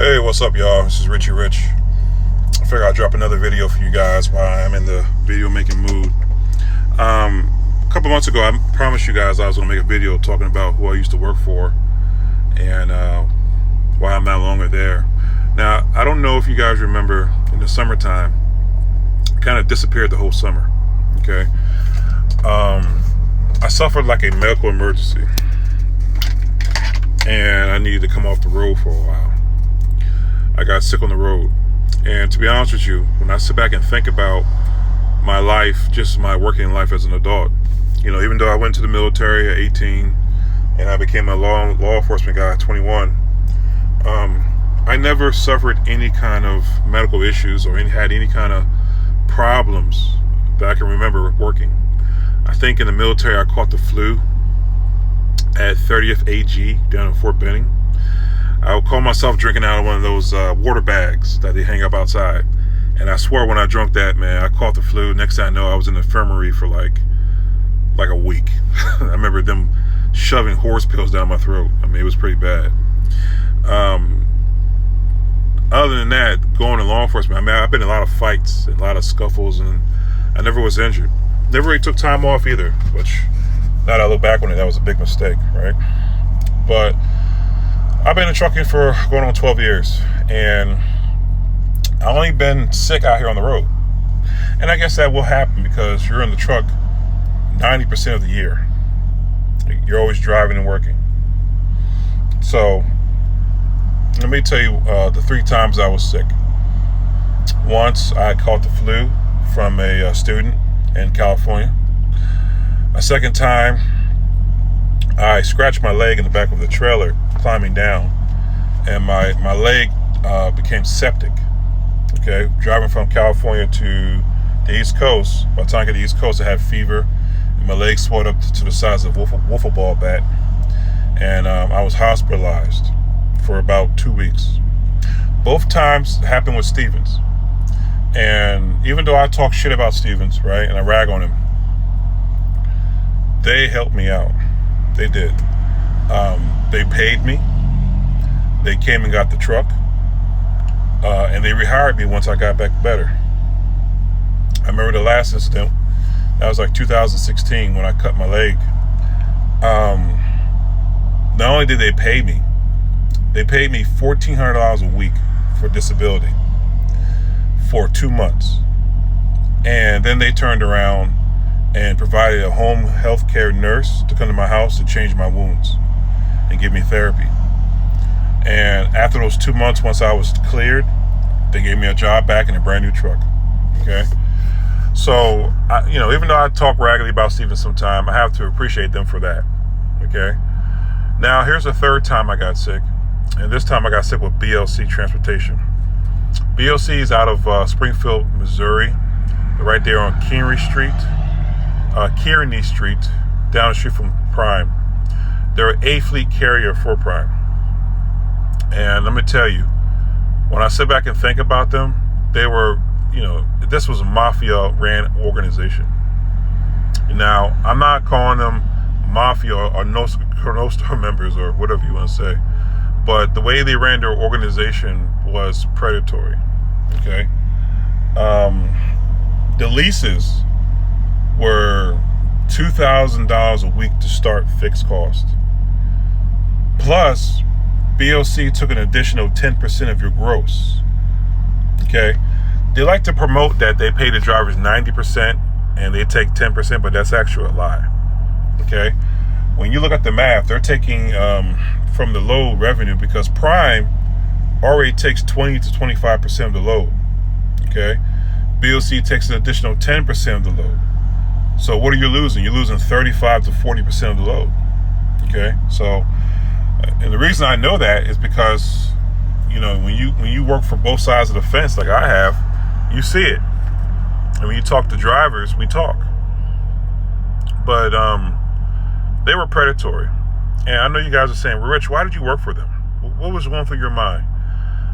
Hey, what's up, y'all? This is Richie Rich. I figured I'd drop another video for you guys while I'm in the video making mood. A couple months ago, I promised you guys I was going to make a video talking about who I used to work for and why I'm no longer there. Now, I don't know if you guys remember in the summertime, I kind of disappeared the whole summer. Okay. I suffered like a medical emergency and I needed to come off the road for a while. I got sick on the road. And to be honest with you, when I sit back and think about my life, just my working life as an adult, you know, even though I went to the military at 18 and I became a law enforcement guy at 21, I never suffered any kind of medical issues or had any kind of problems that I can remember working. I think in the military I caught the flu at 30th AG down in Fort Benning. I would call myself drinking out of one of those water bags that they hang up outside. And I swear when I drunk that, man, I caught the flu. Next thing I know, I was in the infirmary for like a week. I remember them shoving horse pills down my throat. I mean, it was pretty bad. Other than that, going to law enforcement, I mean, I've been in a lot of fights, and a lot of scuffles, and I never was injured. Never really took time off either, which now that I look back on it, that was a big mistake, right? But I've been in trucking for going on 12 years, and I've only been sick out here on the road. And I guess that will happen because you're in the truck 90% of the year. You're always driving and working. So let me tell you the 3 times I was sick. Once I caught the flu from a student in California. A second time, I scratched my leg in the back of the trailer climbing down, and my leg became septic. Okay, driving from California to the East Coast. By the time I got to the East Coast, I had fever, and my leg swelled up to the size of a wiffle ball bat, and I was hospitalized for about 2 weeks. Both times happened with Stevens, and even though I talk shit about Stevens, right, and I rag on him, they helped me out. They did. They paid me. They came and got the truck. And they rehired me once I got back better. I remember the last incident. That was like 2016 when I cut my leg. Not only did they pay me $1,400 a week for disability for 2 months. And then they turned around and provided a home health care nurse to come to my house to change my wounds and give me therapy. And after those 2 months, once I was cleared, they gave me a job back in a brand new truck. Okay. So, even though I talk raggedy about Stevens sometime, I have to appreciate them for that. Okay. Now, here's the third time I got sick. And this time I got sick with BLC Transportation. BLC is out of Springfield, Missouri. They're right there on Kearney Street, down the street from Prime. They're an A-fleet carrier for Prime. And let me tell you, when I sit back and think about them, they were, this was a mafia-ran organization. Now, I'm not calling them mafia or Nostra members or whatever you want to say, but the way they ran their organization was predatory. Okay? The leases were $2,000 a week to start fixed cost. Plus, BLC took an additional 10% of your gross. Okay? They like to promote that they pay the drivers 90% and they take 10%, but that's actually a lie. Okay? When you look at the math, they're taking from the load revenue because Prime already takes 20 to 25% of the load. Okay? BLC takes an additional 10% of the load. So what are you losing? You're losing 35 to 40% of the load. Okay? So, and the reason I know that is because, when you work for both sides of the fence like I have, you see it. And when you talk to drivers, we talk. But they were predatory. And I know you guys are saying, well, Rich, why did you work for them? What was going through your mind?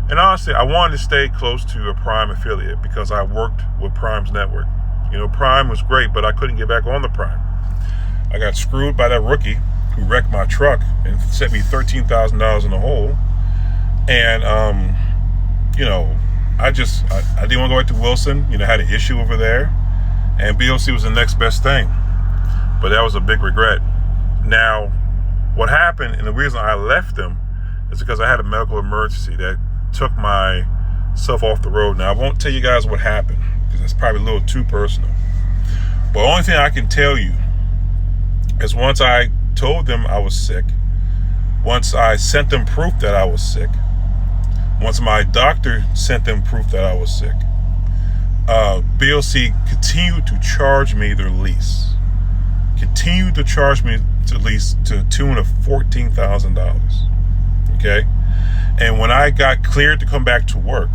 And honestly, I wanted to stay close to a Prime affiliate because I worked with Prime's network. Prime was great, but I couldn't get back on the Prime. I got screwed by that rookie who wrecked my truck and set me $13,000 in the hole. And you know, I didn't want to go back to Wilson. You know, had an issue over there, and BLC was the next best thing. But that was a big regret. Now, what happened, and the reason I left them, is because I had a medical emergency that took myself off the road. Now, I won't tell you guys what happened, because it's probably a little too personal. But the only thing I can tell you is once I told them I was sick, once I sent them proof that I was sick, once my doctor sent them proof that I was sick, BLC continued to charge me their lease. Continued to charge me to lease to the tune of $14,000. Okay? And when I got cleared to come back to work,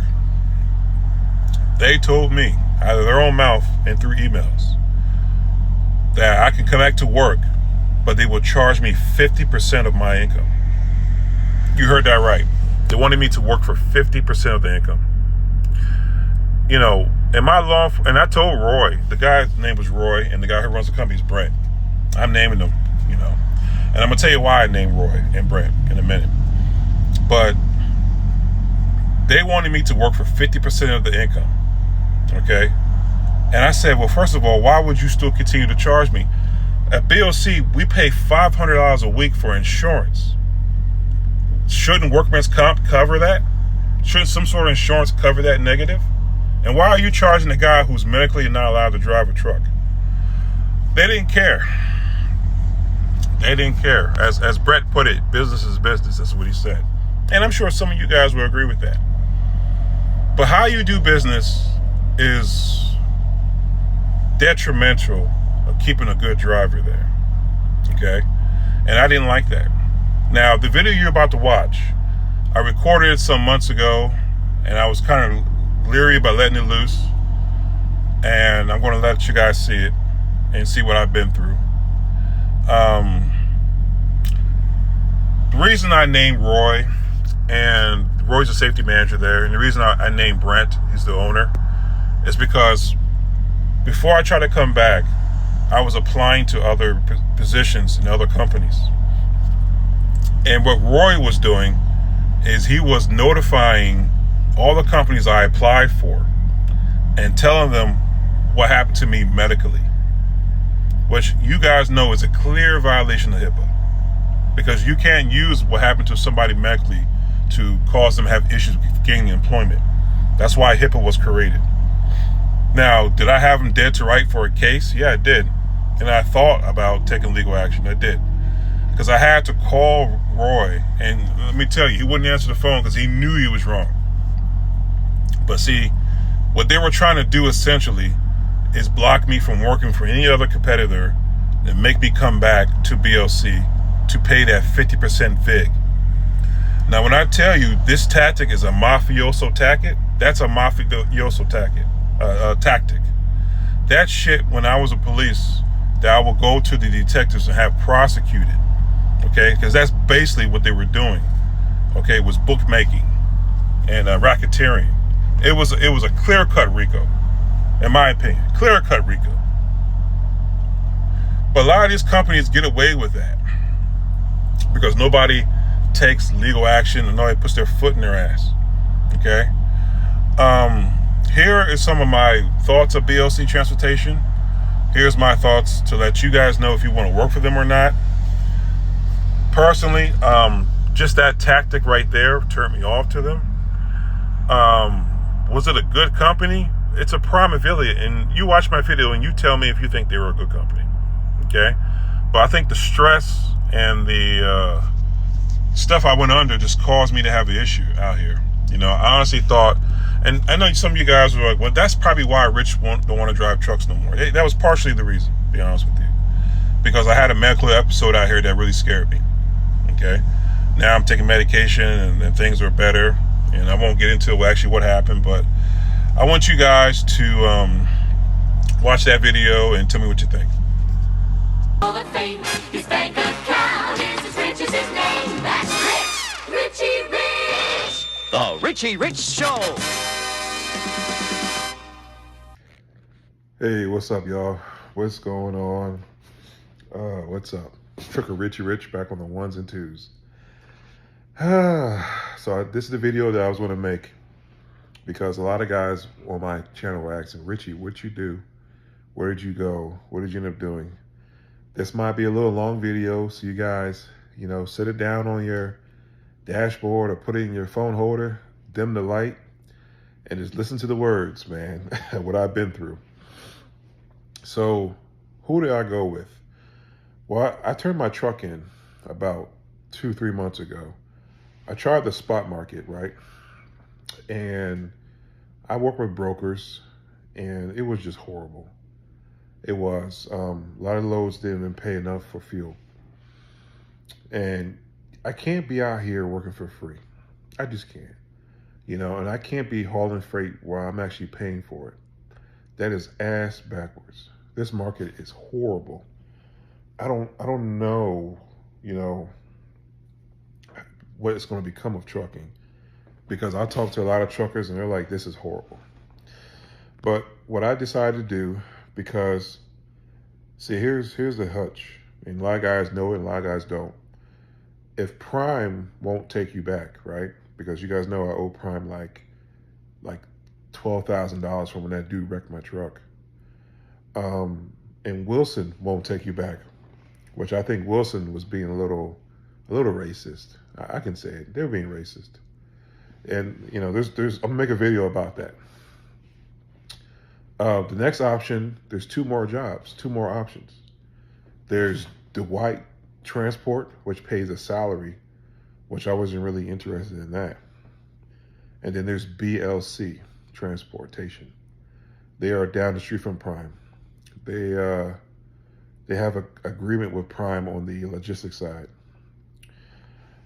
they told me, out of their own mouth and through emails, that I can come back to work, but they will charge me 50% of my income. You heard that right. They wanted me to work for 50% of the income. You know, and I told Roy, the guy's name was Roy, and the guy who runs the company is Brent. I'm naming them, you know. And I'm going to tell you why I named Roy and Brent in a minute. But they wanted me to work for 50% of the income. Okay? And I said, well, first of all, why would you still continue to charge me? At BLC, we pay $500 a week for insurance. Shouldn't workman's comp cover that? Shouldn't some sort of insurance cover that negative? And why are you charging a guy who's medically not allowed to drive a truck? They didn't care. They didn't care. As Brett put it, business is business. That's what he said. And I'm sure some of you guys will agree with that. But how you do business is detrimental of keeping a good driver there. Okay? And I didn't like that. Now, the video you're about to watch, I recorded it some months ago, and I was kind of leery about letting it loose. And I'm going to let you guys see it and see what I've been through. The reason I named Roy, and Roy's a safety manager there, and the reason I named Brent, he's the owner, is because before I tried to come back, I was applying to other positions in other companies. And what Roy was doing is he was notifying all the companies I applied for and telling them what happened to me medically, which you guys know is a clear violation of HIPAA, because you can't use what happened to somebody medically to cause them to have issues with gaining employment. That's why HIPAA was created. Now, did I have them dead to right for a case? Yeah, I did. And I thought about taking legal action. I did. Because I had to call Roy, and let me tell you, he wouldn't answer the phone because he knew he was wrong. But see, what they were trying to do essentially is block me from working for any other competitor and make me come back to BLC to pay that 50% VIG. Now, when I tell you this tactic is a mafioso tactic, that's a mafioso tactic. That shit, when I was a police, that I would go to the detectives and have prosecuted, okay? Because that's basically what they were doing, okay? It was bookmaking and racketeering. It was a clear-cut RICO, in my opinion. Clear-cut RICO. But a lot of these companies get away with that because nobody takes legal action and nobody puts their foot in their ass, okay? Here is some of my thoughts of BLC Transportation. Here's my thoughts to let you guys know if you want to work for them or not. Personally, just that tactic right there turned me off to them. Was it a good company? It's a prime affiliate, and you watch my video and you tell me if you think they were a good company, okay? But I think the stress and the stuff I went under just caused me to have an issue out here. You know, I honestly thought, and I know some of you guys were like, well, that's probably why rich don't want to drive trucks no more. That was partially the reason, to be honest with you. Because I had a medical episode out here that really scared me, okay? Now I'm taking medication and things are better, and I won't get into actually what happened, but I want you guys to watch that video and tell me what you think. His bank account is as rich as his name. That's Rich, Richie Rich. The Richie Rich Show. Hey, what's up, y'all? What's going on? What's up? Trucker Richie Rich back on the ones and twos. So this is the video that I was going to make. because a lot of guys on my channel were asking, Richie, what'd you do? Where did you go? What did you end up doing? This might be a little long video, so you guys, sit it down on your dashboard or put it in your phone holder, dim the light, and just listen to the words, man, what I've been through. So who did I go with? Well, I turned my truck in about 2-3 months ago. I tried the spot market, right? And I work with brokers, and it was just horrible. It was. A lot of loads didn't even pay enough for fuel. And I can't be out here working for free. I just can't. And I can't be hauling freight while I'm actually paying for it. That is ass backwards. This market is horrible. I don't know, what it's going to become of trucking, because I talk to a lot of truckers and they're like, this is horrible. But what I decided to do, because see, here's the hutch. And a lot of guys know it and a lot of guys don't. If Prime won't take you back, right? Because you guys know I owe Prime like $12,000 from when that dude wrecked my truck. And Wilson won't take you back, which I think Wilson was being a little racist. I can say it. They were being racist. And there's I'm gonna make a video about that. The next option, there's two more options. There's Dwight Transport, which pays a salary, which I wasn't really interested in that. And then there's BLC Transportation. They are down the street from Prime. They have an agreement with Prime on the logistics side.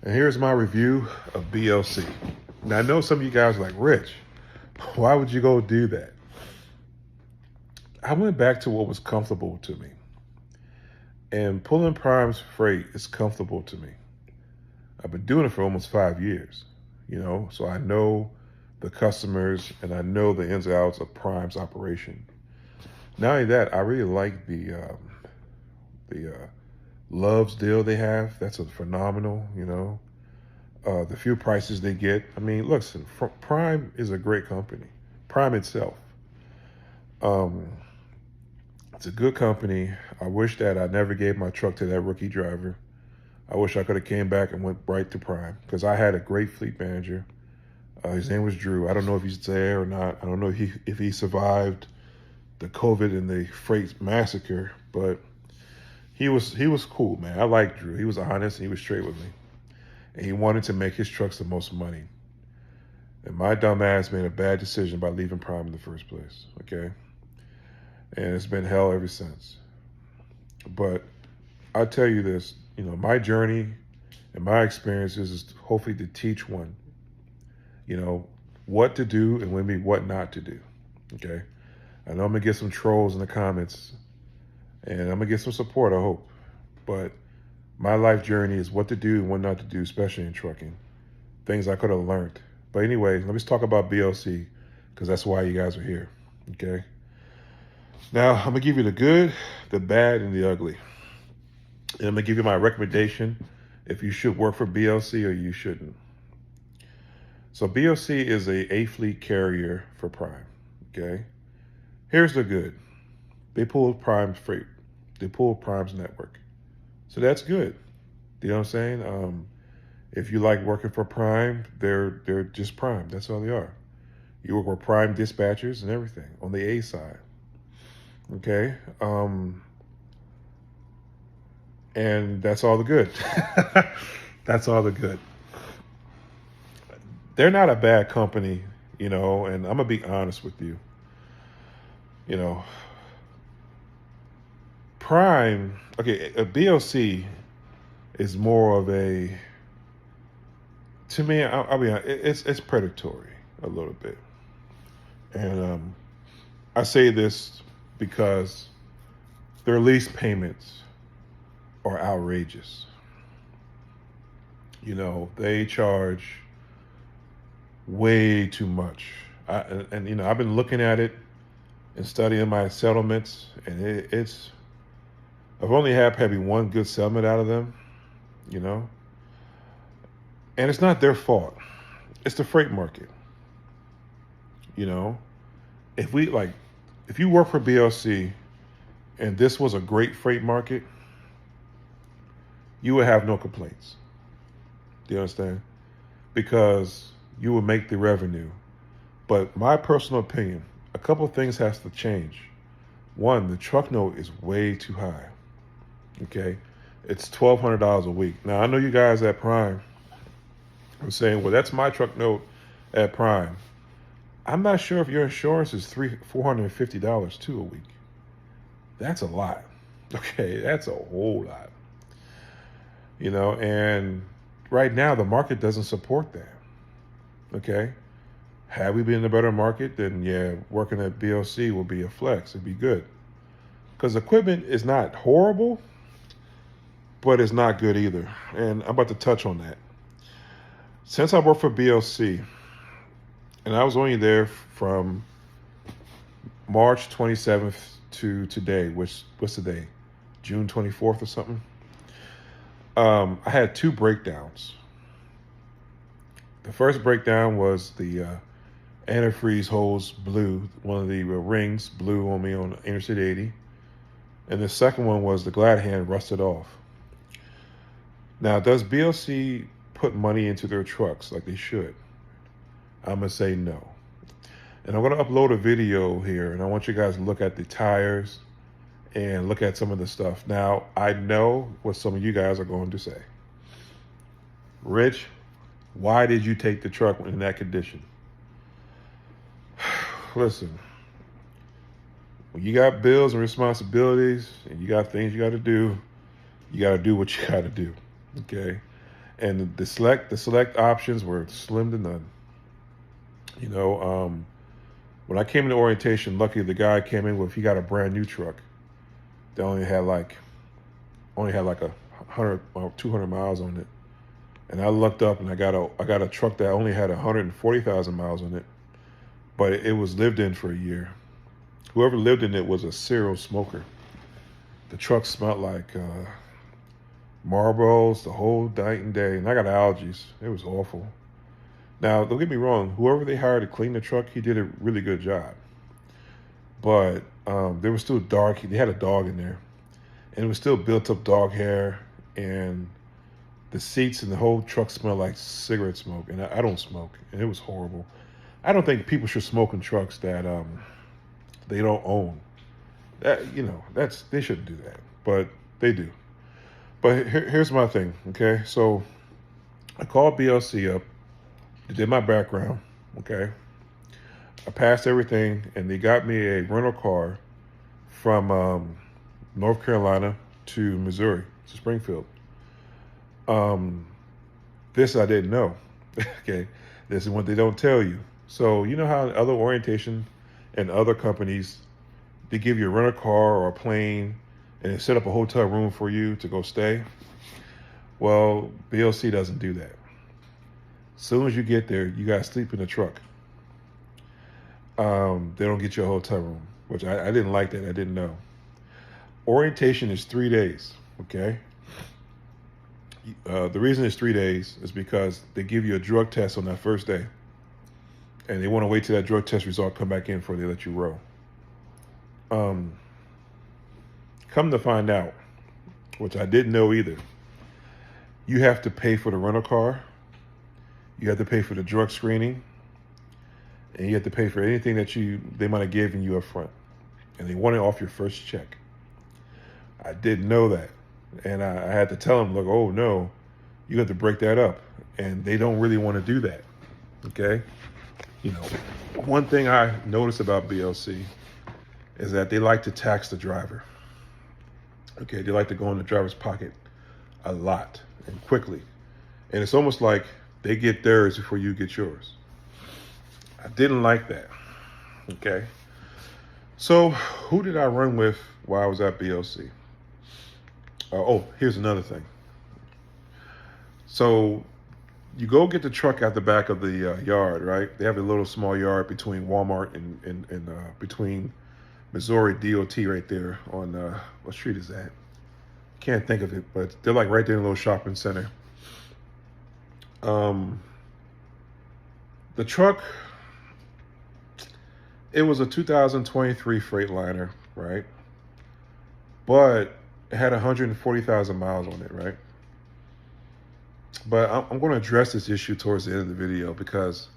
And here's my review of BLC. Now, I know some of you guys are like, Rich, why would you go do that? I went back to what was comfortable to me. And pulling Prime's freight is comfortable to me. I've been doing it for almost 5 years, so I know the customers and I know the ins and outs of Prime's operation. Not only that, I really like the Love's deal they have. That's a phenomenal, the few prices they get. I mean, listen, Prime is a great company. Prime itself. It's a good company. I wish that I never gave my truck to that rookie driver. I wish I could have came back and went right to Prime, because I had a great fleet manager. His name was Drew. I don't know if he's there or not. I don't know if he survived the COVID and the freight massacre, but he was cool, man. I liked Drew. He was honest and he was straight with me. And he wanted to make his trucks the most money. And my dumb ass made a bad decision by leaving Prime in the first place, okay? And it's been hell ever since. But I'll tell you this, my journey and my experiences is hopefully to teach one, what to do and maybe what not to do, okay? I know I'm going to get some trolls in the comments, and I'm going to get some support, I hope. But my life journey is what to do and what not to do, especially in trucking. Things I could have learned. But anyway, let me talk about BLC, because that's why you guys are here, okay? Now, I'm going to give you the good, the bad, and the ugly. And I'm going to give you my recommendation if you should work for BLC or you shouldn't. So BLC is a A-fleet carrier for Prime, okay? Here's the good. They pull Prime's freight. They pull Prime's network. So that's good. You know what I'm saying? If you like working for Prime, they're just Prime. That's all they are. You work with Prime dispatchers and everything on the A side. Okay? And that's all the good. That's all the good. They're not a bad company, and I'm going to be honest with you. Prime, okay, a BLC is more of a, to me, I'll be honest, it's predatory a little bit. And I say this because their lease payments are outrageous. They charge way too much. I've been looking at it and studying my settlements, and it's I've only had maybe one good settlement out of them, and it's not their fault. It's the freight market. You know, if you work for BLC and this was a great freight market, you would have no complaints. Do you understand? Because you would make the revenue. But my personal opinion, a couple of things has to change. One, the truck note is way too high. Okay, it's $1,200 a week. Now I know you guys at Prime are saying, well, that's my truck note at Prime. I'm not sure if your insurance is $450 too a week. That's a lot. Okay, that's a whole lot. You know, and right now the market doesn't support that. Okay, had we been in a better market, then yeah, working at BLC will be a flex. It'd be good because equipment is not horrible, but it's not good either. And I'm about to touch on that. Since I worked for BLC, and I was only there from March 27th to today, which what's the day? June 24th or something. I had 2 breakdowns. The first breakdown was the antifreeze hose blew, one of the rings blew on me on Interstate 80. And the second one was the glad hand rusted off. Now, does BLC put money into their trucks like they should? I'm going to say no. And I'm going to upload a video here, and I want you guys to look at the tires and look at some of the stuff. Now, I know what some of you guys are going to say. Rich, why did you take the truck in that condition? Listen, when you got bills and responsibilities and you got things you got to do what you got to do, okay? And the select options were slim to none. You know, when I came into orientation, luckily the guy came in with, he got a brand new truck that only had like 100 or 200 miles on it. And I looked up and I got a truck that only had 140,000 miles on it, but it was lived in for a year. Whoever lived in it was a serial smoker. The truck smelled like Marlboros the whole night and day, and I got allergies. It was awful. Now, don't get me wrong, whoever they hired to clean the truck, he did a really good job. But there was still dark. They had a dog in there, and it was still built up dog hair, and the seats and the whole truck smelled like cigarette smoke. And I don't smoke, and it was horrible. I don't think people should smoke in trucks that they don't own. That, you know, they shouldn't do that, but they do. But here's my thing, okay? So I called BLC up. They did my background, okay? I passed everything, and they got me a rental car from North Carolina to Missouri, to Springfield. This I didn't know, okay? This is what they don't tell you. So you know how in other orientation and other companies, they give you a rental car or a plane, and they set up a hotel room for you to go stay? Well, BLC doesn't do that. As soon as you get there, you got to sleep in the truck. They don't get you a hotel room, which I didn't like that. I didn't know. Orientation is 3 days, okay? The reason it's 3 days is because they give you a drug test on that first day. And they want to wait till that drug test result come back in before they let you row. Come to find out, which I didn't know either, you have to pay for the rental car, you have to pay for the drug screening, and you have to pay for anything that they might have given you up front. And they want it off your first check. I didn't know that. And I had to tell them, look, oh no, you have to break that up. And they don't really want to do that, okay? You know, one thing I noticed about BLC is that they like to tax the driver. Okay, they like to go in the driver's pocket a lot and quickly. And it's almost like they get theirs before you get yours. I didn't like that, okay? So who did I run with while I was at BLC? Oh, here's another thing. So you go get the truck out the back of the yard, right? They have a little small yard between Walmart and between Missouri DOT right there on, what street is that? Can't think of it, but they're like right there in a little shopping center. The truck, It was a 2023 Freightliner, right? But it had 140,000 miles on it, right? But I'm going to address this issue towards the end of the video because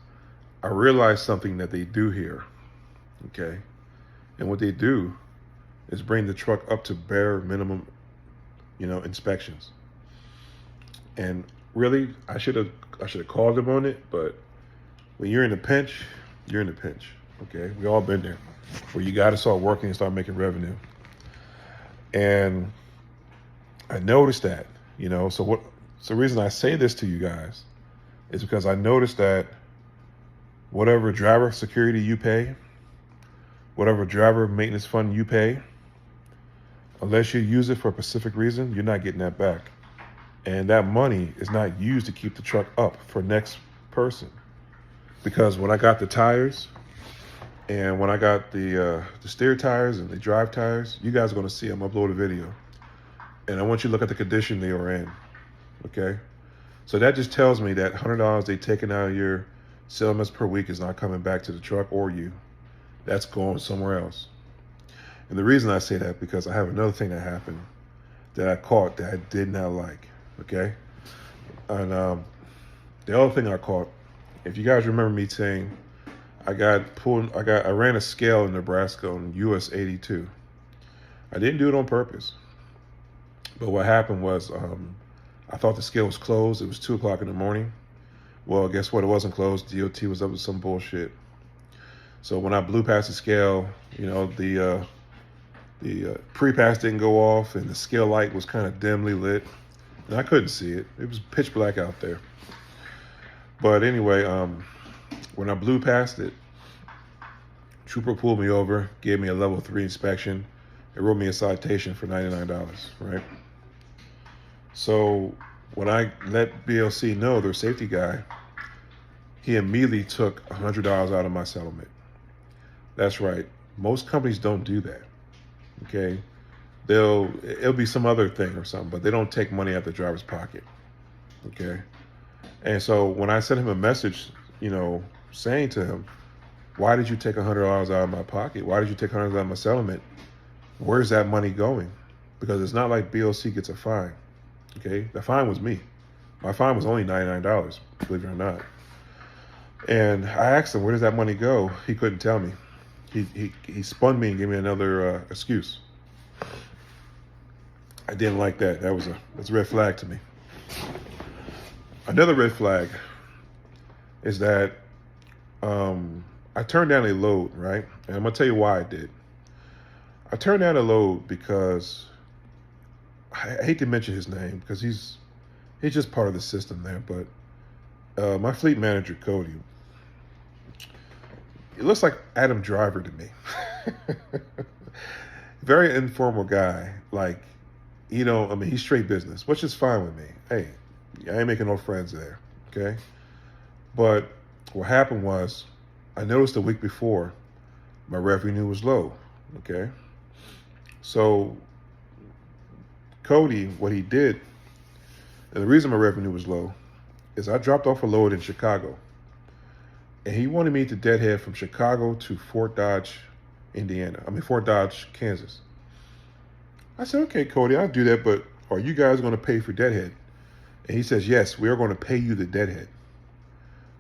I realized something that they do here, okay? And what they do is bring the truck up to bare minimum, inspections. And really, I should have called them on it, but when you're in a pinch, you're in a pinch, okay? We all been there, where you got to start working and start making revenue. And I noticed that, so the reason I say this to you guys is because I noticed that whatever driver security you pay, whatever driver maintenance fund you pay, unless you use it for a specific reason, you're not getting that back. And that money is not used to keep the truck up for next person. Because when I got the tires and when I got the steer tires and the drive tires, you guys are going to see them. Upload a video. And I want you to look at the condition they were in. Okay? So that just tells me that $100 they taking out of your settlements per week is not coming back to the truck or you. That's going somewhere else. And the reason I say that because I have another thing that happened that I caught that I did not like. Okay? And the other thing I caught, if you guys remember me saying I ran a scale in Nebraska on US 82. I didn't do it on purpose. But what happened was I thought the scale was closed. It was 2 o'clock in the morning. Well, guess what? It wasn't closed. DOT was up with some bullshit. So when I blew past the scale, the pre-pass didn't go off and the scale light was kind of dimly lit. And I couldn't see it. It was pitch black out there. But anyway, when I blew past it, trooper pulled me over, gave me a level 3 inspection, and wrote me a citation for $99, right? So when I let BLC know, their safety guy, he immediately took $100 out of my settlement. That's right. Most companies don't do that, okay? It'll be some other thing or something, but they don't take money out the driver's pocket, okay? And so when I sent him a message, saying to him, why did you take $100 out of my pocket? Why did you take $100 out of my settlement? Where's that money going? Because it's not like BLC gets a fine, okay? The fine was me. My fine was only $99, believe it or not. And I asked him, where does that money go? He couldn't tell me. He spun me and gave me another excuse. I didn't like that. That's a red flag to me. Another red flag is that I turned down a load, right? And I'm going to tell you why I did. I turned down a load because I hate to mention his name because he's just part of the system there. But my fleet manager, Cody, it looks like Adam Driver to me. Very informal guy. Like, he's straight business, which is fine with me. Hey, I ain't making no friends there, okay? But what happened was, I noticed the week before, my revenue was low, okay? So, Cody, what he did, and the reason my revenue was low, is I dropped off a load in Chicago. And he wanted me to deadhead from Chicago to Fort Dodge, Kansas. I said, okay, Cody, I'll do that, but are you guys going to pay for deadhead? And he says, yes, we are going to pay you the deadhead.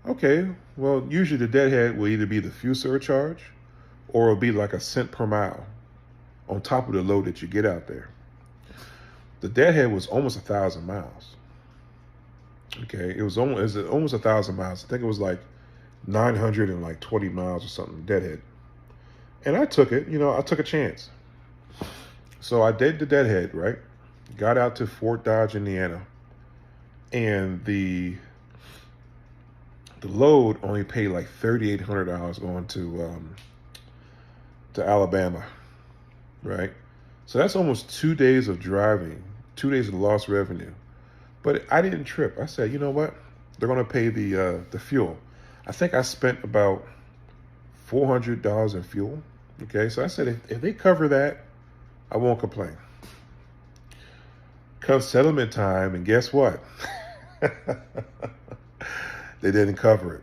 Okay, well, usually the deadhead will either be the fuel surcharge or it'll be like a cent per mile on top of the load that you get out there. The deadhead was almost 1,000 miles. Okay, it was almost 1,000 miles. I think it was like 920 miles or something, deadhead. And I took it, I took a chance. So I did the deadhead, right? Got out to Fort Dodge, Indiana. And the load only paid like $3,800 going to Alabama, right? So that's almost 2 days of driving, 2 days of lost revenue. But I didn't trip. I said, you know what? They're going to pay the fuel. I think I spent about $400 in fuel. Okay, so I said, if they cover that, I won't complain. Come settlement time, and guess what? They didn't cover it.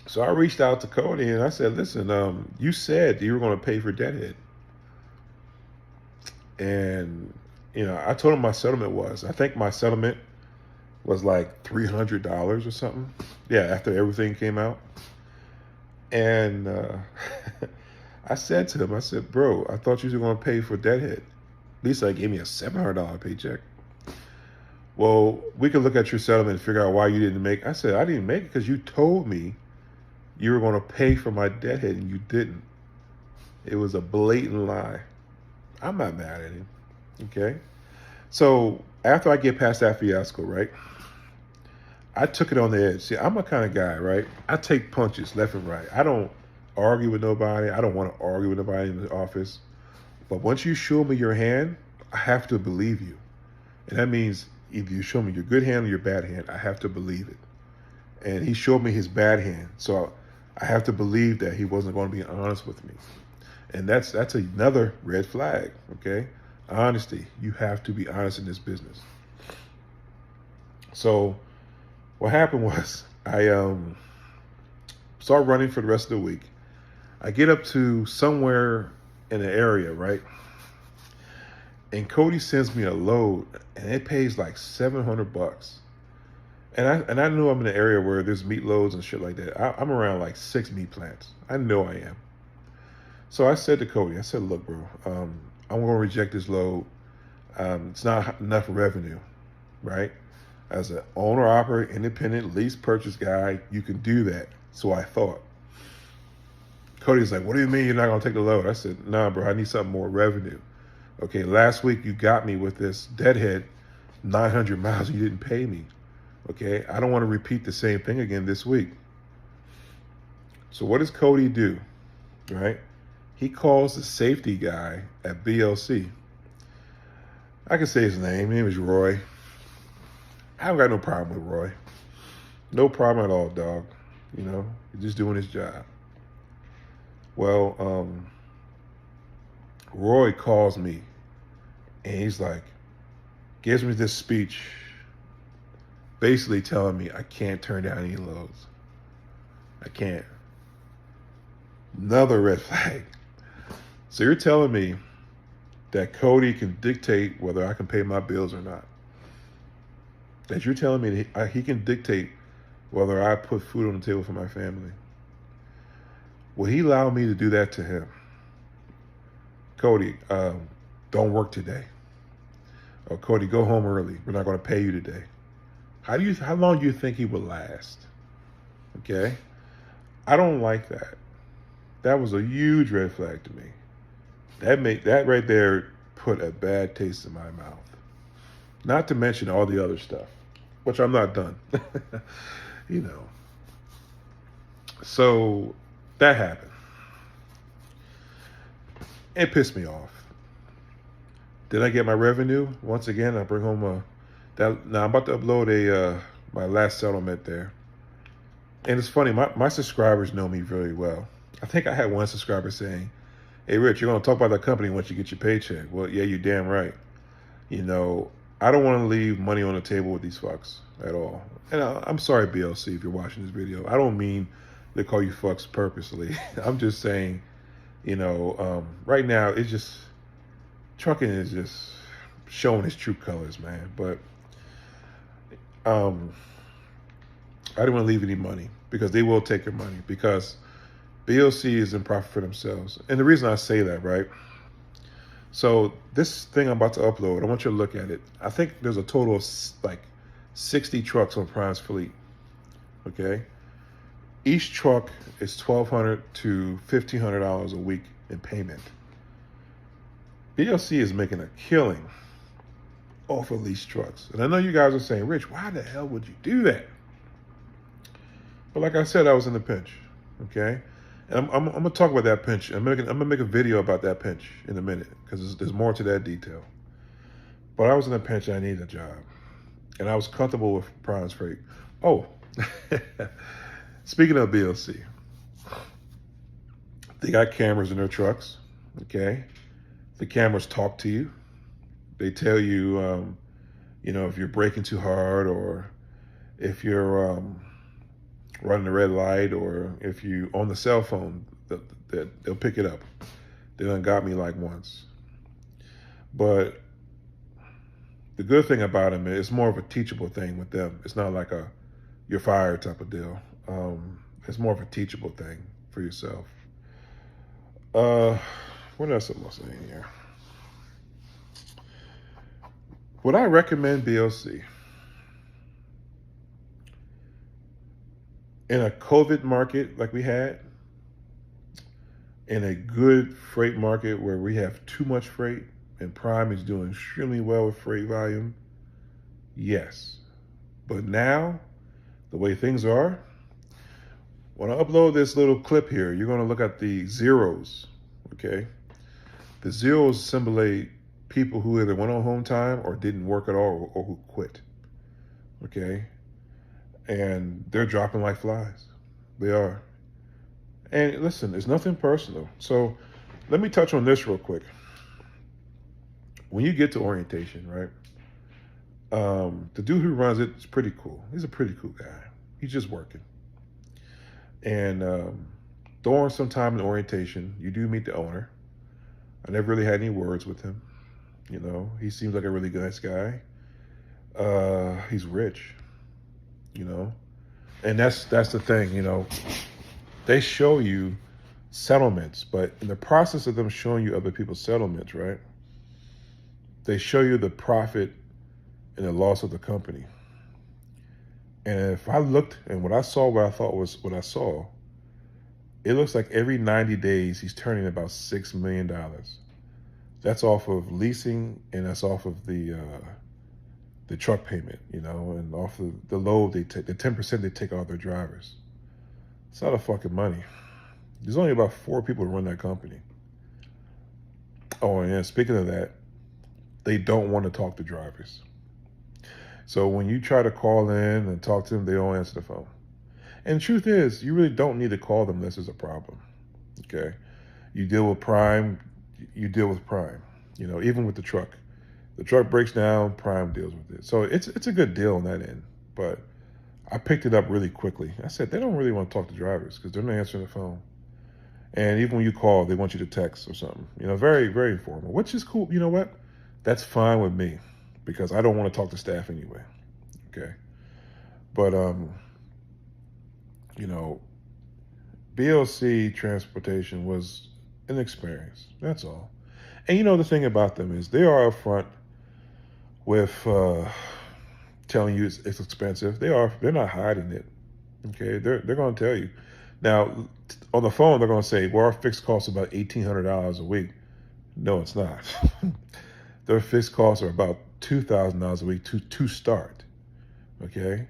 So I reached out to Cody and I said, listen, you said you were going to pay for deadhead. And, I told him my settlement was. I think my settlement was like $300 or something. Yeah, after everything came out. And I said to him, I said, bro, I thought you were going to pay for deadhead. Lisa gave me a $700 paycheck. Well, we could look at your settlement and figure out why you didn't make. I said, I didn't make it because you told me you were going to pay for my deadhead and you didn't. It was a blatant lie. I'm not mad at him. Okay. So after I get past that fiasco, right, I took it on the edge. See, I'm a kind of guy, right? I take punches left and right. I don't argue with nobody. I don't want to argue with nobody in the office. But once you show me your hand, I have to believe you. And that means either you show me your good hand or your bad hand, I have to believe it. And he showed me his bad hand. So I have to believe that he wasn't going to be honest with me. And that's another red flag, okay? Honesty. You have to be honest in this business. So what happened was I started running for the rest of the week. I get up to somewhere in the area, right? And Cody sends me a load, and it pays like $700. And I know I'm in an area where there's meat loads and shit like that. I'm around like 6 meat plants. I know I am. So I said to Cody, I said, look, bro, I'm going to reject this load. It's not enough revenue, right? As an owner-operator, independent, lease purchase guy, you can do that. So I thought. Cody's like, what do you mean you're not going to take the load? I said, nah, bro, I need something more revenue. Okay, last week you got me with this deadhead 900 miles and you didn't pay me. Okay, I don't want to repeat the same thing again this week. So what does Cody do, right? He calls the safety guy at BLC. I can say his name. His name is Roy. I haven't got no problem with Roy. No problem at all, dog. He's just doing his job. Well, Roy calls me and he's like, gives me this speech basically telling me I can't turn down any loads. I can't. Another red flag. So you're telling me that Cody can dictate whether I can pay my bills or not. That you're telling me that he can dictate whether I put food on the table for my family. Will he allow me to do that to him? Cody, don't work today. Or Cody, go home early. We're not going to pay you today. How long do you think he will last? Okay? I don't like that. That was a huge red flag to me. That right there put a bad taste in my mouth. Not to mention all the other stuff, which I'm not done. So that happened. It pissed me off. Did I get my revenue? Once again, I bring home now I'm about to upload my last settlement there. And it's funny, my subscribers know me very well. I think I had one subscriber saying, hey, Rich, you're going to talk about that company once you get your paycheck. Well, yeah, you're damn right. I don't want to leave money on the table with these fucks at all. And I'm sorry, BLC, if you're watching this video. I don't mean to call you fucks purposely. I'm just saying, right now, it's just, trucking is just showing its true colors, man. But I didn't want to leave any money because they will take your money because BLC is in profit for themselves. And the reason I say that, right? So this thing I'm about to upload, I want you to look at it. I think there's a total of like 60 trucks on Prime's fleet, okay? Each truck is $1,200 to $1,500 a week in payment. BLC is making a killing off of these trucks. And I know you guys are saying, Rich, why the hell would you do that? But like I said, I was in the pinch, okay? And I'm going to talk about that pinch. I'm going to make a video about that pinch in a minute because there's more to that detail. But I was in a pinch and I needed a job. And I was comfortable with Prime's Freight. Oh, speaking of BLC, they got cameras in their trucks, okay? The cameras talk to you. They tell you, if you're braking too hard or if you're running a red light, or if you on the cell phone, they'll pick it up. They done got me like once. But the good thing about them is it's more of a teachable thing with them. It's not like a you're fired type of deal. It's more of a teachable thing for yourself. What else am I saying here? Would I recommend BLC? In a COVID market like we had, in a good freight market where we have too much freight and Prime is doing extremely well with freight volume, yes. But now, the way things are, when I upload this little clip here, you're going to look at the zeros, okay? The zeros symbolize people who either went on home time or didn't work at all, or who quit, okay? And they're dropping like flies. They are. And listen, it's nothing personal. So let me touch on this real quick. When you get to orientation, right? The dude who runs it is pretty cool. He's a pretty cool guy. He's just working. And during some time in orientation, you do meet the owner. I never really had any words with him. You know, he seems like a really nice guy. He's rich, you know. And that's the thing, you know. They show you settlements, but in the process of them showing you other people's settlements, right? They show you the profit and the loss of the company. And if I looked and what I saw, what I thought was what I saw, it looks like every 90 days he's turning about $6 million. That's off of leasing, and that's off of the truck payment, you know, and off of the load they take, the 10% they take off their drivers. It's not a fucking money. There's only about 4 people who run that company. Oh, and yeah, speaking of that, they don't want to talk to drivers. So when you try to call in and talk to them, they don't answer the phone. And the truth is, you really don't need to call them unless there's a problem, okay? You deal with Prime, you deal with Prime. You know, even with the truck. The truck breaks down, Prime deals with it. So it's a good deal on that end. But I picked it up really quickly. I said, they don't really want to talk to drivers because they're not answering the phone. And even when you call, they want you to text or something. You know, very, very informal, which is cool. You know what? That's fine with me because I don't want to talk to staff anyway. Okay. But, you know, BLC Transportation was an experience. That's all. And you know, the thing about them is they are upfront with telling you it's expensive. They're not hiding it. Okay, they're going to tell you. Now, on the phone, they're going to say, well, our fixed cost is about $1,800 a week. No, it's not. Their fixed costs are about $2,000 a week to start. Okay,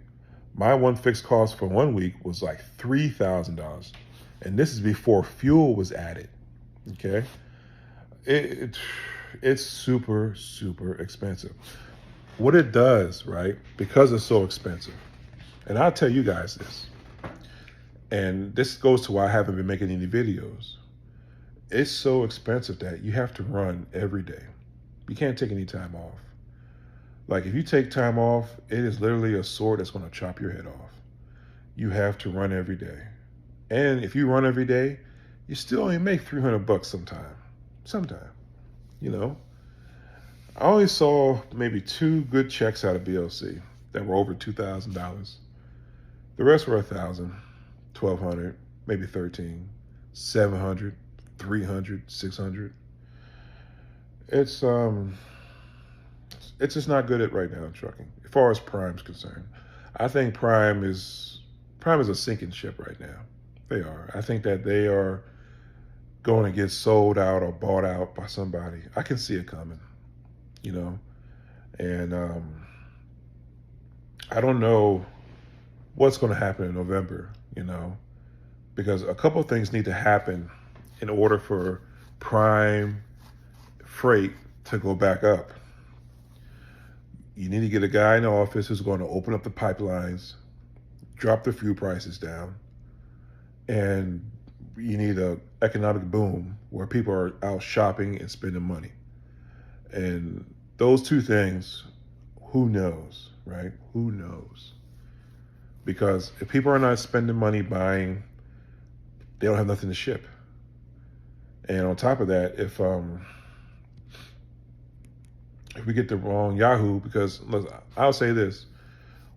my one fixed cost for 1 week was like $3,000, and this is before fuel was added. Okay, it's super, super expensive. What it does, right? Because it's so expensive, and I'll tell you guys this. And this goes to why I haven't been making any videos. It's so expensive that you have to run every day. You can't take any time off. Like if you take time off, it is literally a sword that's going to chop your head off. You have to run every day. And if you run every day, you still only make $300 sometime, you know. I only saw maybe 2 good checks out of BLC that were over $2,000. The rest were $1,000, $1,200, maybe $1,300, $700, $300, $600. It's just not good at right now in trucking, as far as Prime's concerned. I think Prime is a sinking ship right now. They are. I think that they are going to get sold out or bought out by somebody. I can see it coming, you know. And I don't know what's going to happen in November, you know, because a couple of things need to happen in order for Prime freight to go back up. You need to get a guy in the office who's going to open up the pipelines, drop the fuel prices down, and you need an economic boom where people are out shopping and spending money. And those 2 things, who knows, right? Who knows? Because if people are not spending money buying, they don't have nothing to ship. And on top of that, if we get the wrong Yahoo, because look, I'll say this,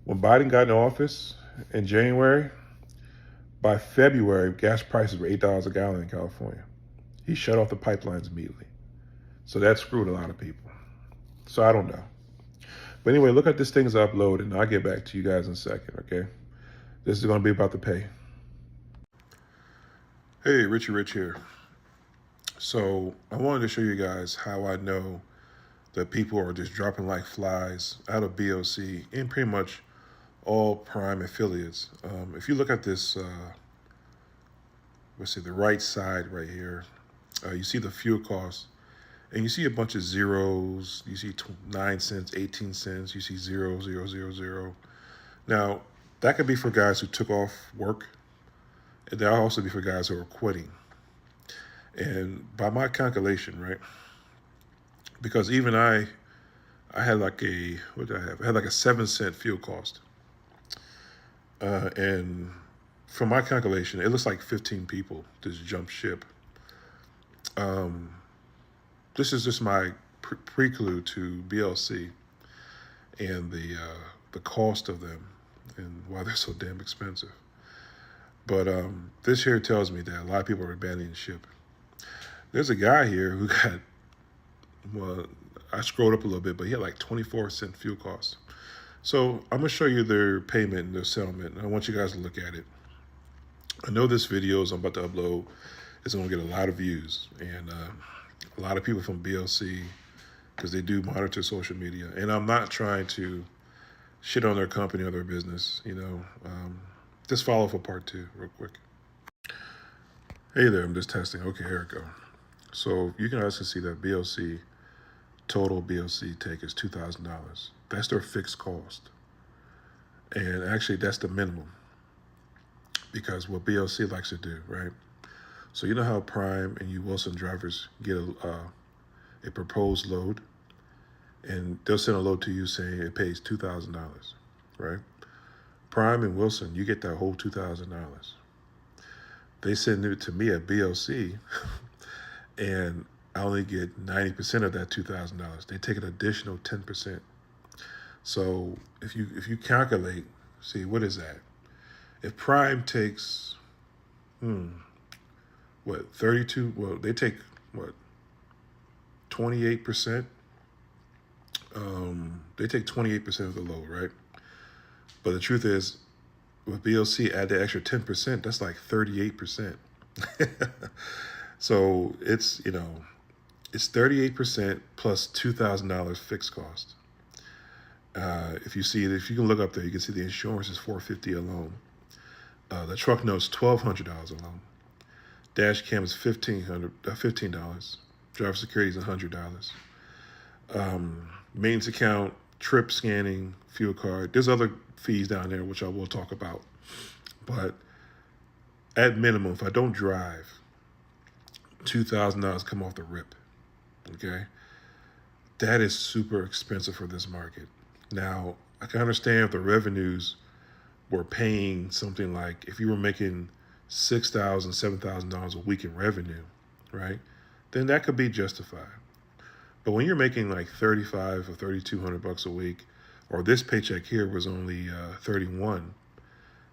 when Biden got in office in January, by February, gas prices were $8 a gallon in California. He shut off the pipelines immediately. So that screwed a lot of people. So I don't know. But anyway, look at this thing as I upload, and I'll get back to you guys in a second, okay? This is going to be about the pay. Hey, Richie Rich here. So I wanted to show you guys how I know that people are just dropping like flies out of BLC and pretty much all Prime affiliates. If you look at this, let's see, the right side right here, you see the fuel costs, and you see a bunch of zeros. You see 9 cents, 18 cents. You see 0, 0, 0, 0. Now, that could be for guys who took off work, and that'll also be for guys who are quitting. And by my calculation, right, because even I had like what did I have? I had like a 7-cent fuel cost. And from my calculation, it looks like 15 people just jumped ship. This is just my prelude to BLC and the cost of them and why they're so damn expensive. But this here tells me that a lot of people are abandoning ship. There's a guy here who got, well, I scrolled up a little bit, but he had like 24-cent fuel costs. So I'm gonna show you their payment and their settlement, and I want you guys to look at it. I know this video I'm about to upload is gonna get a lot of views, and a lot of people from BLC, because they do monitor social media. And I'm not trying to shit on their company or their business, you know. Just follow for part 2 real quick. Hey there, I'm just testing. Okay, here we go. So you guys can see that BLC, total BLC take is $2,000. That's their fixed cost. And actually that's the minimum, because what BLC likes to do, right? So you know how Prime and you Wilson drivers get a proposed load, and they'll send a load to you saying it pays $2,000, right? Prime and Wilson, you get that whole $2,000. They send it to me at BLC, and I only get 90% of that $2,000. They take an additional 10%. So if you calculate, see, what is that? If Prime takes, 32? Well, they take 28%. They take 28% of the load, right? But the truth is, with BLC, add the extra 10%, that's like 38%. So it's, it's 38% plus $2,000 fixed cost. If you can look up there, you can see the insurance is $450 alone. The truck note's $1,200 alone. Dash cam is $15. Driver security is $100. Maintenance account, trip scanning, fuel card. There's other fees down there, which I will talk about. But at minimum, if I don't drive, $2,000 come off the rip. Okay? That is super expensive for this market. Now, I can understand if the revenues were paying something like, if you were making $6,000, $7,000 a week in revenue, right? Then that could be justified. But when you're making like $3,500 or $3,200 a week, or this paycheck here was only $31,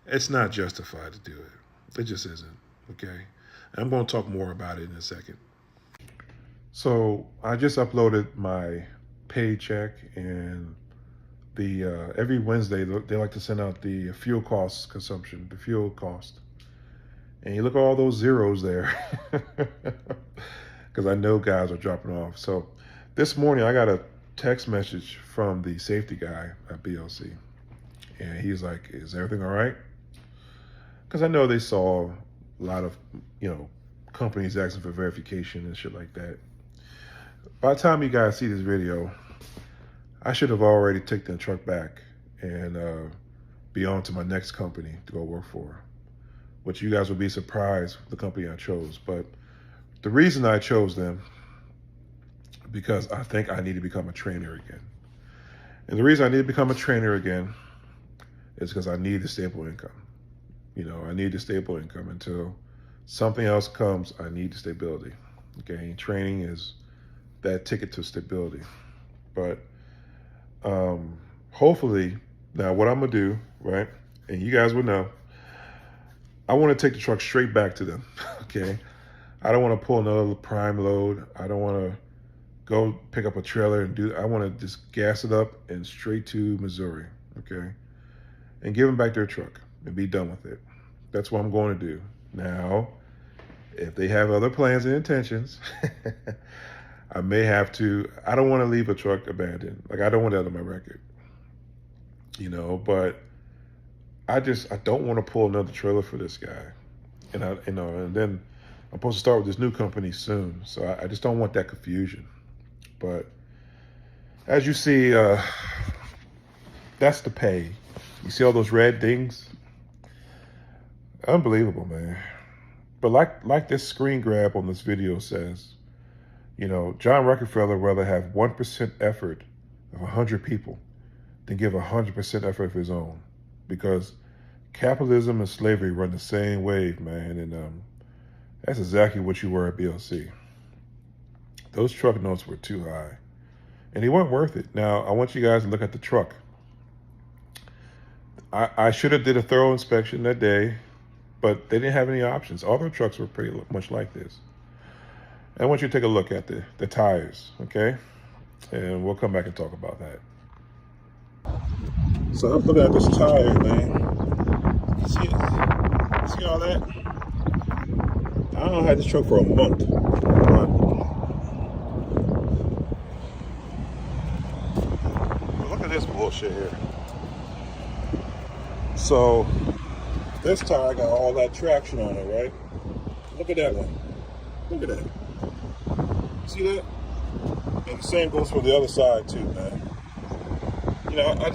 it's not justified to do it. It just isn't, okay? And I'm going to talk more about it in a second. So I just uploaded my paycheck, and every Wednesday they like to send out the fuel cost consumption, the fuel cost. And you look at all those zeros there, because I know guys are dropping off. So this morning I got a text message from the safety guy at BLC, and he's like, "Is everything all right?" Because I know they saw a lot of companies asking for verification and shit like that. By the time you guys see this video, I should have already taken the truck back and be on to my next company to go work for, which you guys will be surprised with the company I chose. But the reason I chose them, because I think I need to become a trainer again. And the reason I need to become a trainer again is because I need the stable income. You know, I need the stable income until something else comes. I need the stability. Okay, training is that ticket to stability. But hopefully, now what I'm gonna do, right? And you guys will know, I want to take the truck straight back to them. Okay, I don't want to pull another prime load. I don't want to go pick up a trailer and do. I want to just gas it up and straight to Missouri. Okay, and give them back their truck and be done with it. That's what I'm going to do. Now, if they have other plans and intentions, I may have to. I don't want to leave a truck abandoned. Like, I don't want that on my record. You know, but I don't want to pull another trailer for this guy. And and then I'm supposed to start with this new company soon. So I just don't want that confusion. But as you see, that's the pay. You see all those red things? Unbelievable, man. But like this screen grab on this video says, you know, John Rockefeller rather have 1% effort of 100 people than give 100% effort of his own, because capitalism and slavery run the same wave, man. And that's exactly what you were at BLC. Those truck notes were too high, and they weren't worth it. Now, I want you guys to look at the truck. I should have did a thorough inspection that day, but they didn't have any options. All their trucks were pretty much like this. And I want you to take a look at the tires, okay? And we'll come back and talk about that. So I'm looking at this tire, man. You see it? You see all that? I don't know, I had this truck for a month. But look at this bullshit here. So this tire got all that traction on it, right? Look at that one. Look at that. See that? And the same goes for the other side too, man. You know, I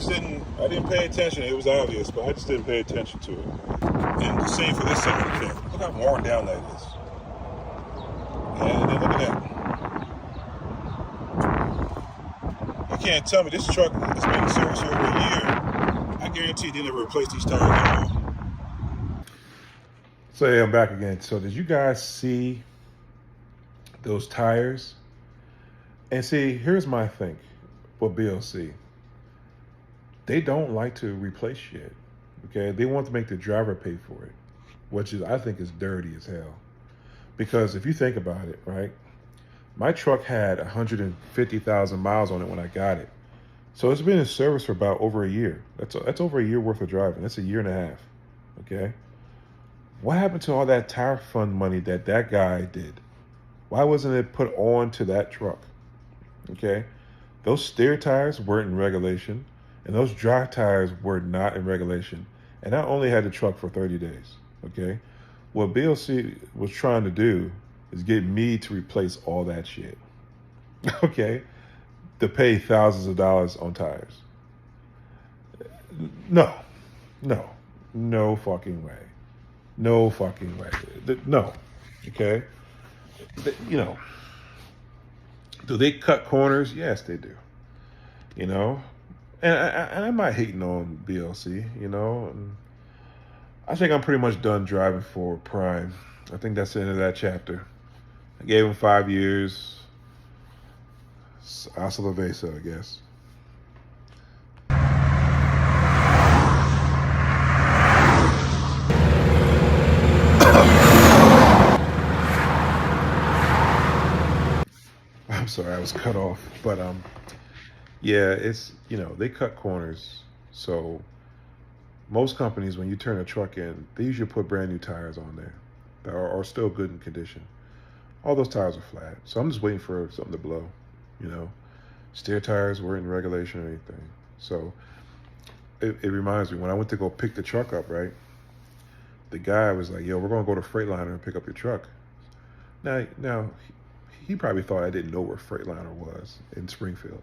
didn't pay attention. It was obvious, but I just didn't pay attention to it. And the same for this side of the camera. Look how worn down that is. And then look at that. You can't tell me this truck has been in service for over a year. I guarantee they never replaced these tires at all. So yeah, I'm back again. So did you guys see those tires? And see, here's my thing with BLC. They don't like to replace shit. Okay, they want to make the driver pay for it, which I think is dirty as hell. Because if you think about it, right, my truck had 150,000 miles on it when I got it. So it's been in service for about over a year. That's over a year worth of driving. That's a year and a half. Okay. What happened to all that tire fund money that guy did? Why wasn't it put on to that truck? Okay. Those steer tires weren't in regulation, and those dry tires were not in regulation. And I only had the truck for 30 days. Okay. What BLC was trying to do is get me to replace all that shit. Okay. To pay thousands of dollars on tires. No fucking way. No fucking way. No. Okay. You know, do they cut corners? Yes, they do. You know, and I'm not hating on BLC, you know. And I think I'm pretty much done driving for Prime. I think that's the end of that chapter. I gave him 5 years. Hasta la vista, I guess. I'm sorry, I was cut off. But yeah, it's, you know, they cut corners. So most companies, when you turn a truck in, they usually put brand new tires on there that are still good in condition. All those tires are flat. So I'm just waiting for something to blow. You know, steer tires weren't in regulation or anything. So it reminds me, when I went to go pick the truck up, right? The guy was like, yo, we're going to go to Freightliner and pick up your truck. Now he probably thought I didn't know where Freightliner was in Springfield.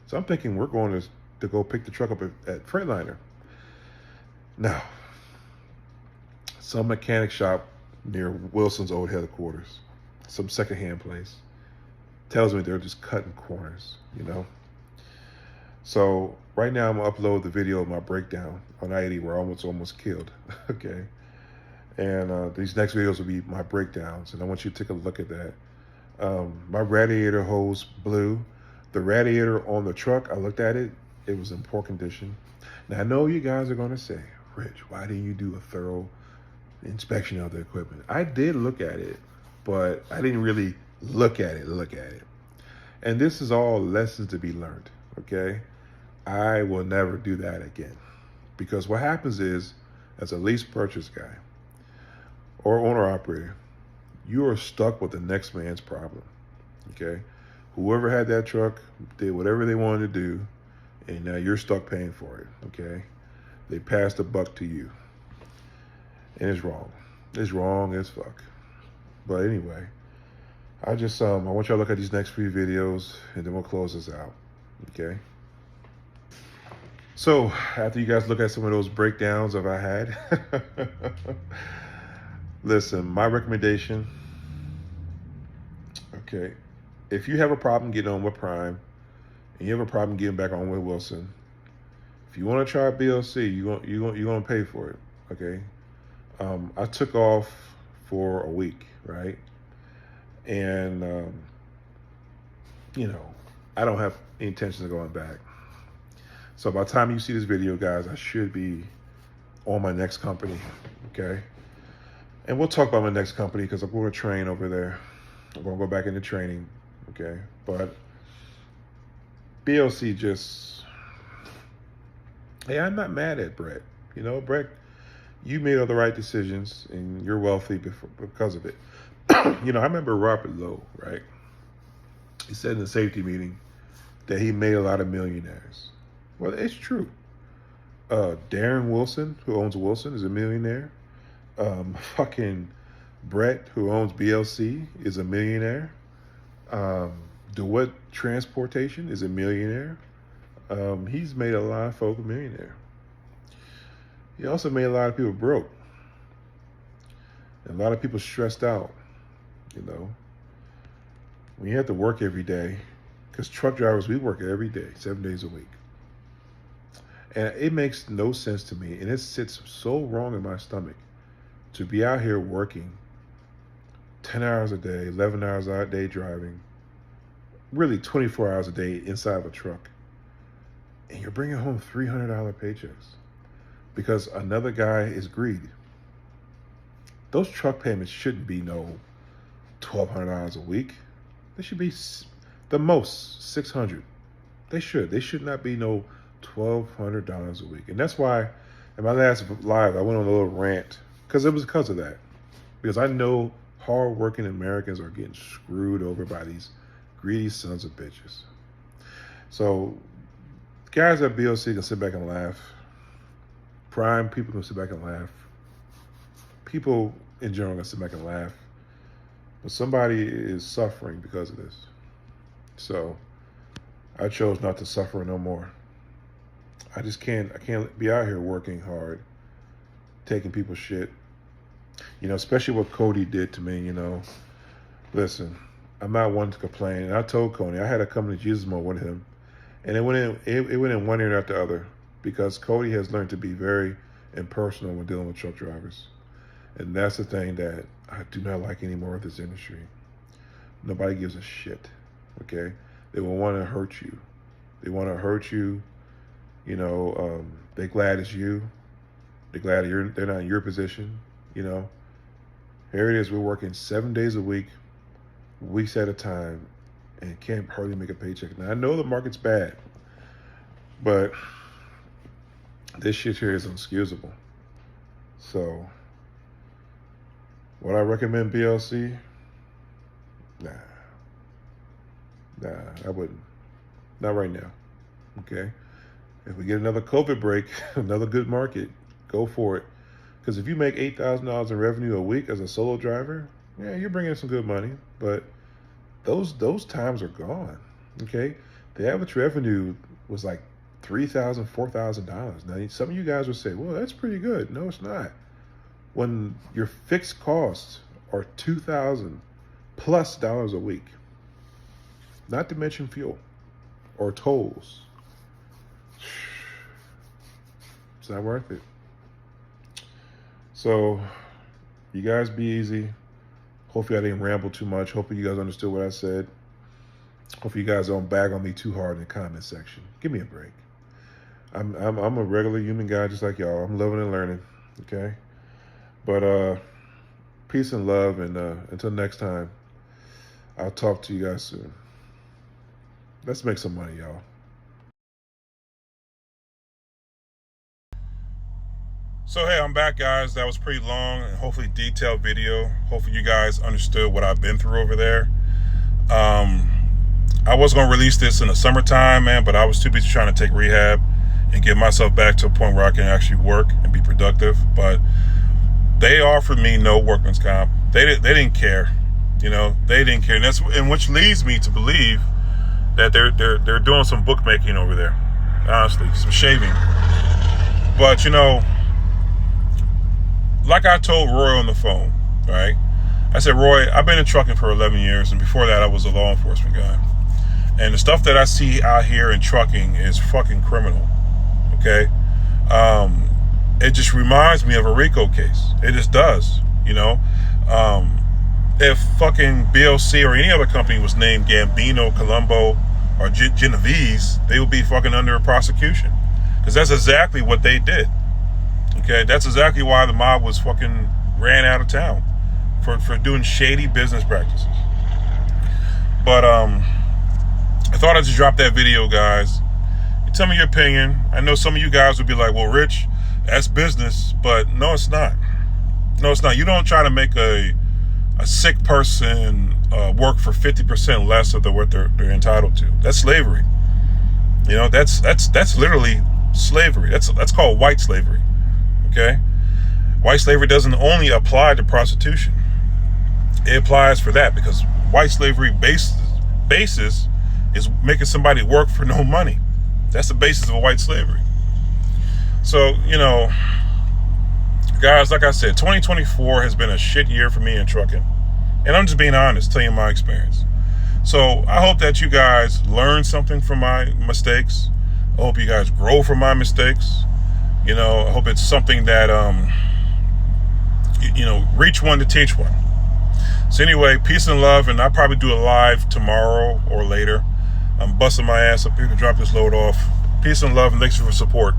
So I'm thinking we're going to go pick the truck up at Freightliner. Now, some mechanic shop near Wilson's old headquarters, some secondhand place, tells me they're just cutting corners, you know. So right now I'm gonna upload the video of my breakdown on I-80 where I almost killed. Okay. And these next videos will be my breakdowns, and I want you to take a look at that. My radiator hose blew. The radiator on the truck, I looked at it, it was in poor condition. Now I know you guys are gonna say, Rich, why didn't you do a thorough inspection of the equipment? I did look at it, but I didn't really look at it. And this is all lessons to be learned, okay? I will never do that again. Because what happens is, as a lease purchase guy or owner operator, you are stuck with the next man's problem, okay? Whoever had that truck did whatever they wanted to do, and now you're stuck paying for it, okay? They passed the buck to you. And it's wrong. It's wrong as fuck. But anyway, I want y'all to look at these next few videos, and then we'll close this out, okay? So after you guys look at some of those breakdowns that I had, listen, my recommendation, okay, if you have a problem getting on with Prime, and you have a problem getting back on with Wilson, if you want to try BLC, you're gonna pay for it, okay? I took off for a week, right? And I don't have any intentions of going back. So by the time you see this video, guys, I should be on my next company, okay? And we'll talk about my next company because I'm going to train over there. I'm going to go back into training, okay? But BLC just, hey, I'm not mad at Brett. Brett, you made all the right decisions and you're wealthy because of it. I remember Robert Lowe, right? He said in the safety meeting that he made a lot of millionaires. Well, it's true. Darren Wilson, who owns Wilson, is a millionaire. Fucking Brett, who owns BLC, is a millionaire. DeWitt Transportation is a millionaire. He's made a lot of folk a millionaire. He also made a lot of people broke. And a lot of people stressed out, When you have to work every day, because truck drivers, we work every day, 7 days a week. And it makes no sense to me, and it sits so wrong in my stomach to be out here working 10 hours a day, 11 hours a day driving, really 24 hours a day inside of a truck, and you're bringing home $300 paychecks because another guy is greedy. Those truck payments shouldn't be no $1,200 a week. They should be the most $600. They should not be no $1,200 a week. And that's why in my last live, I went on a little rant because it was because of that. Because I know hardworking Americans are getting screwed over by these greedy sons of bitches. So guys at BLC can sit back and laugh. Prime people can sit back and laugh. People in general can sit back and laugh. But somebody is suffering because of this. So I chose not to suffer no more. I can't be out here working hard, taking people's shit. Especially what Cody did to me, Listen, I'm not one to complain. And I told Cody, I had to come to Jesus mode with him. And it went in one ear after the other because Cody has learned to be very impersonal when dealing with truck drivers. And that's the thing that I do not like anymore with this industry. Nobody gives a shit, okay? They will want to hurt you. They want to hurt you. They're glad it's you. They're glad they're not in your position, Here it is, we're working 7 days a week, weeks at a time, and can't hardly make a paycheck. Now, I know the market's bad, but this shit here is unexcusable. So, would I recommend BLC? Nah, I wouldn't. Not right now, okay? If we get another COVID break, another good market, go for it. Because if you make $8,000 in revenue a week as a solo driver, yeah, you're bringing in some good money. But those times are gone, okay? The average revenue was like $3,000, $4,000. Now, some of you guys will say, well, that's pretty good. No, it's not. When your fixed costs are $2,000 plus a week, not to mention fuel or tolls, It's not worth it. So, you guys be easy. Hopefully I didn't ramble too much. Hopefully you guys understood what I said. Hopefully you guys don't bag on me too hard in the comment section. Give me a break. I'm a regular human guy just like y'all. I'm living and learning, okay? But peace and love, and until next time, I'll talk to you guys soon. Let's make some money, y'all. So hey, I'm back, guys. That was pretty long and hopefully detailed video. Hopefully you guys understood what I've been through over there. I was gonna release this in the summertime, man, but I was too busy trying to take rehab and get myself back to a point where I can actually work and be productive. But they offered me no workman's comp. They didn't care, you know. They didn't care, and which leads me to believe that they're doing some bookmaking over there. Honestly, some shaving. But you know, like I told Roy on the phone, right? I said, Roy, I've been in trucking for 11 years, and before that, I was a law enforcement guy. And the stuff that I see out here in trucking is fucking criminal, okay? It just reminds me of a RICO case. It just does, you know? If fucking BLC or any other company was named Gambino, Colombo, or Genovese, they would be fucking under prosecution. Because that's exactly what they did. Okay, that's exactly why the mob was fucking ran out of town. For doing shady business practices. But I thought I'd just drop that video, guys. You tell me your opinion. I know some of you guys would be like, well, Rich, that's business. But no, it's not. No, it's not. You don't try to make a sick person work for 50% less of what they're entitled to. That's slavery. You know, that's literally slavery. That's called white slavery. Okay? White slavery doesn't only apply to prostitution. It applies for that, because white slavery basis is making somebody work for no money. That's the basis of white slavery. So, you know, guys, like I said, 2024 has been a shit year for me in trucking. And I'm just being honest, telling you my experience. So I hope that you guys learn something from my mistakes. I hope you guys grow from my mistakes. You know, I hope it's something that, you know, reach one to teach one. So anyway, peace and love, and I'll probably do a live tomorrow or later. I'm busting my ass up here to drop this load off. Peace and love, and thanks for your support.